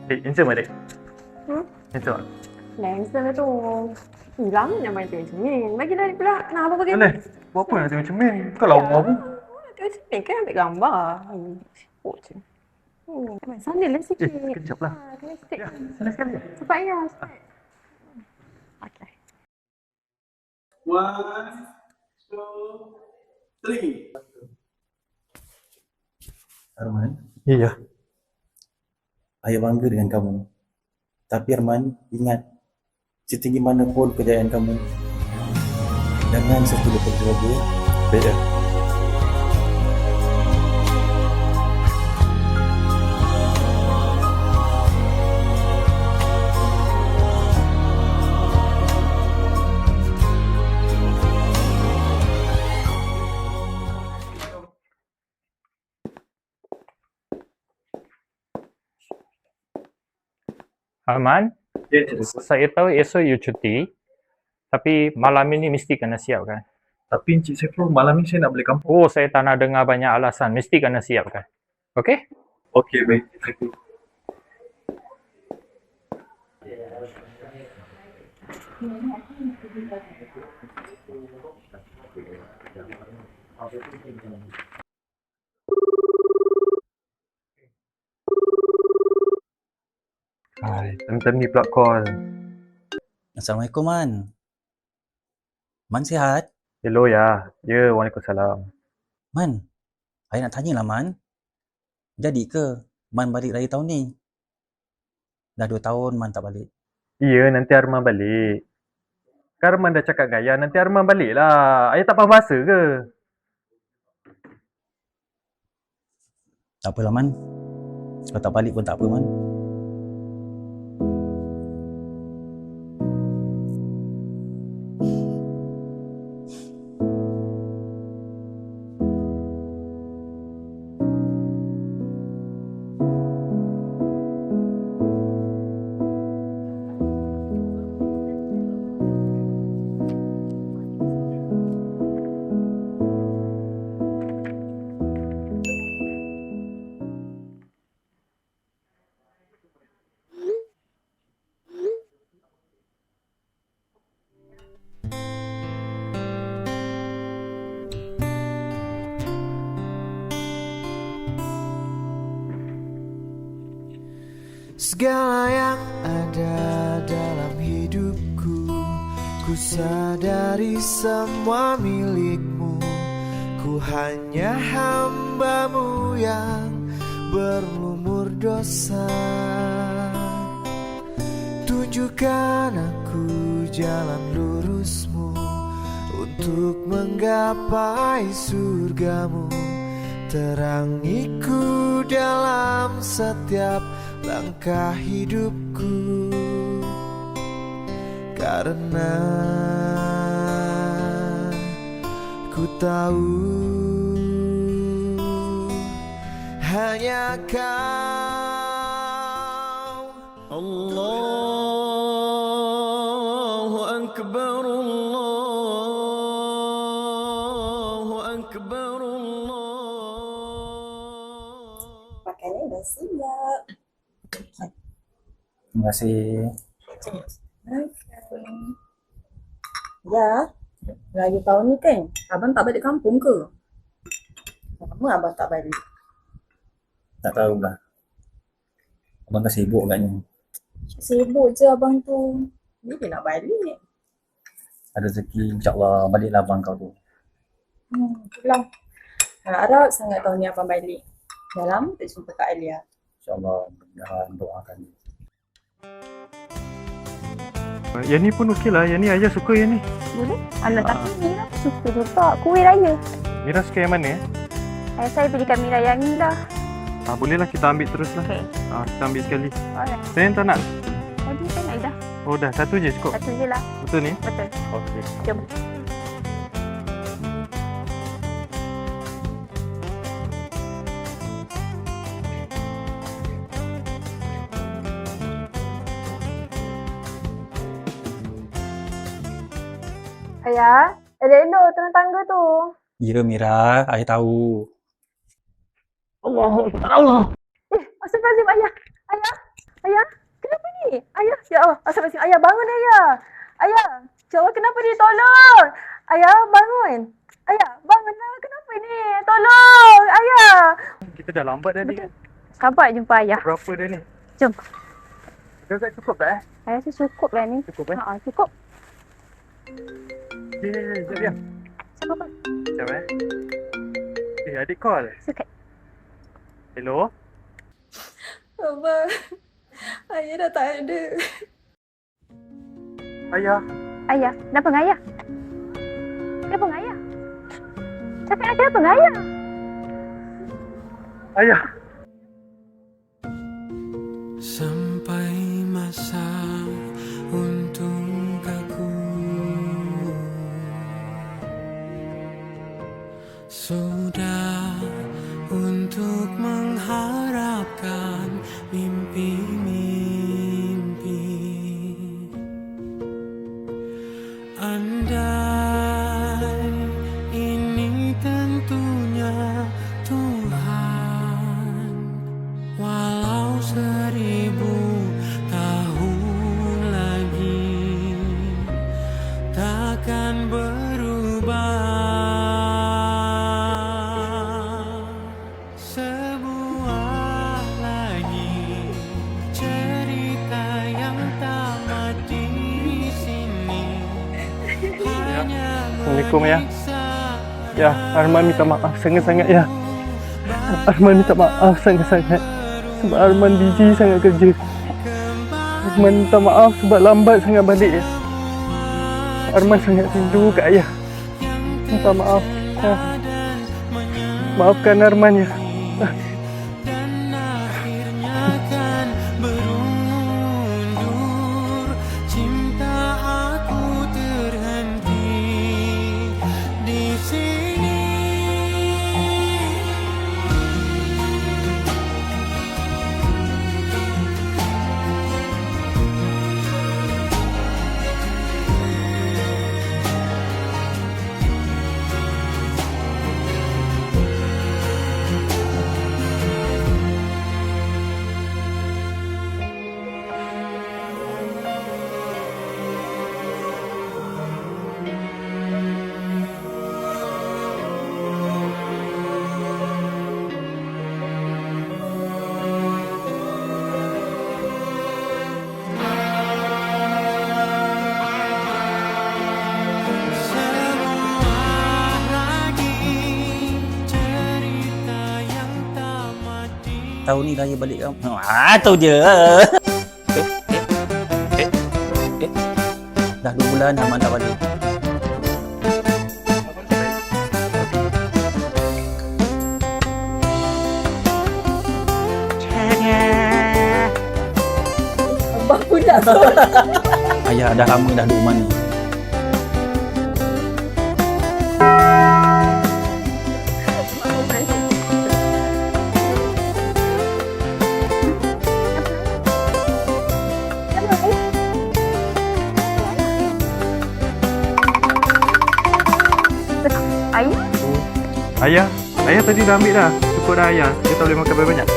Handsome adik? Hmm? Handsome tak? Handsome tu. Lama nak main tengok cermin. Bagi dah pula. Nak apa bagi? Alah, buat apa nak tengok cermin? Bukan lawa pun. Tengok cermin kan ambil gambar. Sibuk je. Sambil lah sikit. Sekejap lah. Kena stick. Ya, sana sekali. Cepat ya. Cepat. Okay. 1, 2, 3. Arman, Ya. ayah bangga dengan kamu. Tapi Arman, ingat, setinggi mana pun kejayaan kamu, jangan satu lupa keluarga. Baik ya. Arman, Ya, saya tahu esok you cuti, tapi malam ini mesti kena siap kan? tapi Encik Saiful, malam ni saya nak balik kampung. Oh, saya tak nak dengar banyak alasan. Mesti kena siap kan? Okey? Okey, baik. Encik Saiful. Hai, time-time ni pula call. Assalamualaikum, Man. Man sihat? Hello ya. Ya, Waalaikumsalam. Man, saya nak tanya lah, Man. Jadi ke Man balik raya tahun ni? Dah 2 tahun Man tak balik. Ya, nanti Arman balik. Kan Arman dah cakap dengan ayah, nanti Arman balik lah. Ayah tak faham bahasa ke? Tak apalah, Man. Kalau tak balik pun tak apa, Man. Segala yang ada dalam hidupku, ku sadari semua milikmu. Ku hanya hambamu yang berlumur dosa. Tunjukkan aku jalan lurusmu untuk menggapai surgamu. Terangiku dalam setiap langkah hidupku, karena ku tahu hanya kau. Allahu Akbar, Allahu Akbar, Makannya dah siap. Terima kasih. Ya, raya tahun ni kan, abang tak balik kampung ke? Lama abang tak balik. Tak tahulah. Abang dah sibuk agaknya. Sibuk je abang tu. Bila nak balik? Ada rezeki, insyaAllah baliklah abang kau tu. Itulah. Harap sangat tahun ni abang balik. Dah lama tak jumpa Kak Alia. InsyaAllah, mudah-mudahan doakan. Yang ni pun okey lah. Yang ni ayah suka yang ni. Boleh? Anak tapi Mira suka juga kuih raya. Mira suka yang mana ya? Saya pilihkan Mira yang ni lah. Bolehlah kita ambil terus lah. Okey. Kita ambil sekali. Alright. Saya tak nak. Tadi saya nak dah. Oh dah, satu je cukup. Satu je lah. Betul ni? Betul. Okey. Jom. Ayah, Reno tengah tangga tu. Ya, Mira, saya tahu. Allah. Astagfirullahaladzim ayah. Ayah. Ayah, kenapa ni? Ayah, ya Allah, astagfirullahaladzim. Ayah, bangun ayah. Ayah, ya Allah, kenapa ni? Tolong. Ayah, bangun. Ayah, bangunlah. Kenapa ni? Tolong. Ayah. Kita dah lambat dah ni. Sabar jumpa ayah. Berapa dah ni? Jom. Dah cukup tak Ayah rasa cukup lah ni. Cukup Cukup. Sekejap ya. Siapa apa? Sekejap adik call. Sukat. Hello? Abang, ayah dah tak ada. Ayah. Ayah, kenapa dengan ayah? Kenapa dengan ayah? Cakap kenapa dengan ayah? Ayah. Sampai masa untuk aku sudah untuk mengharapkan mimpi-mimpi. Andai ini tentunya Tuhan, walau 1000 tahun lagi takkan berubah. Sebuah lagi cerita yang tamat di sini. Assalamualaikum ya. Ya, Arman minta maaf sangat-sangat ya. Arman minta maaf sangat-sangat. Sebab Arman busy sangat kerja. Arman minta maaf sebab lambat sangat balik ya. Arman sangat rindu kat ayah. Minta maaf. Ya. Maafkan Arman ya. Dan akhirnya kan berundur. Cinta aku terhenti di sini. Sebuah lagi cerita yang tamat di Tahun ni raya balik kamu. Tu je. Dah 2 bulan Aman tak balik. Abang pula tu. Ayah dah lama dah duduk rumah ni. Ayah, Ayah tadi dah ambil dah. Cukup dah ayah. Dia tak boleh makan banyak-banyak.